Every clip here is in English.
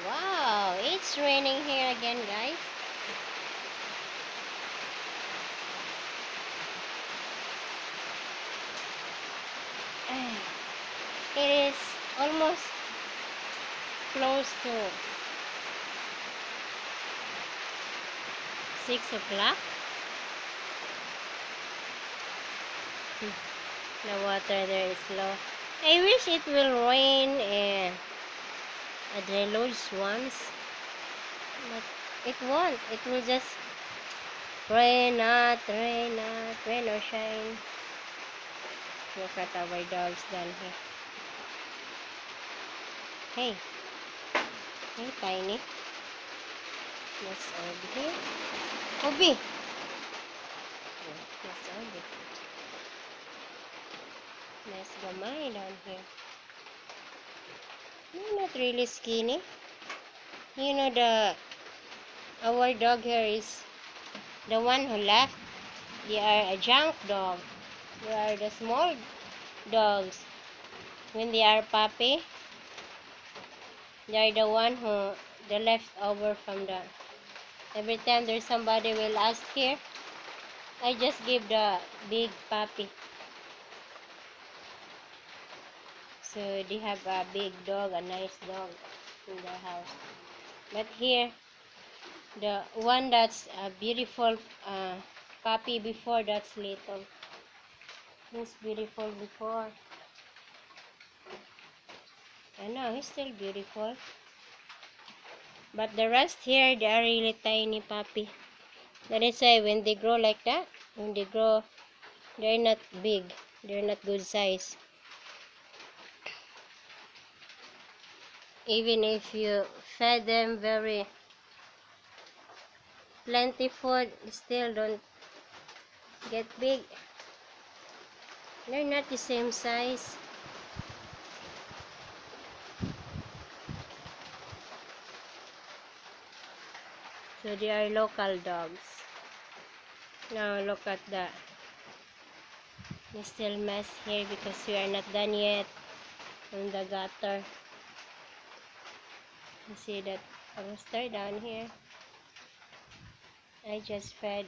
Wow, it's raining here again, guys. It is almost close to 6 o'clock. The water there is low. I wish it will rain at the lodge once, but it won't. It will just rain, rain or shine. Look at our dogs down here. Hey, hey, Tiny. That's Obi here. Obi! That's Obi. Nice gamay down here. You're not really skinny. You know, our dog here is the one who left. They are a junk dog. They are the small dogs. When they are puppy, they are the one who the leftover from the. Every time there's somebody will ask here, I just give the big puppy. So they have a big dog, a nice dog in their house. But here, the one that's a beautiful puppy before, that's little. He's beautiful before. I know, he's still beautiful. But the rest here, they are really tiny puppy. That is why when they grow like that, when they grow, they're not big. They're not good size. Even if you fed them very plenty food, still don't get big. They're not the same size. So they are local dogs. Now look at that. We still mess here because we are not done yet on the gutter. You see that rooster down here? I just fed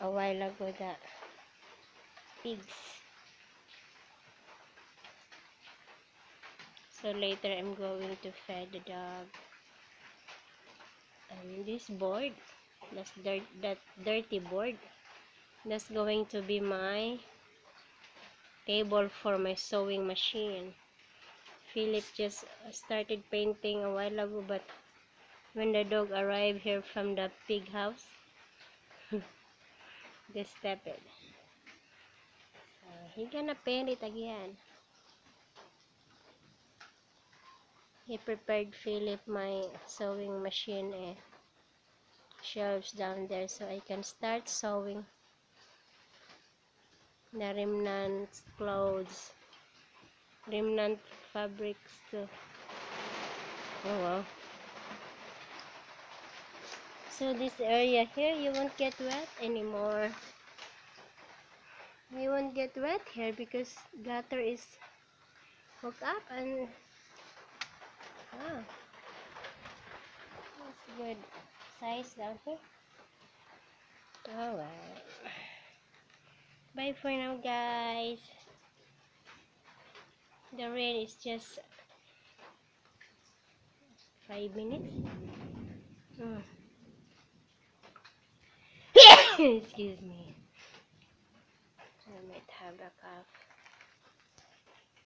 a while ago the pigs. So later I'm going to feed the dog. And this board, that dirty board, that's going to be my table for my sewing machine. Philip just started painting a while ago, but when the dog arrived here from the pig house, they stepped it. So he gonna paint it again. He prepared Philip my sewing machine shelves down there so I can start sewing the remnant clothes, remnant fabrics too. Oh wow. So this area here, you won't get wet anymore. You won't get wet here because gutter is hooked up and that's good size down here. Alright. Bye for now, guys. The rain is just 5 minutes. Excuse me. I might have a cough.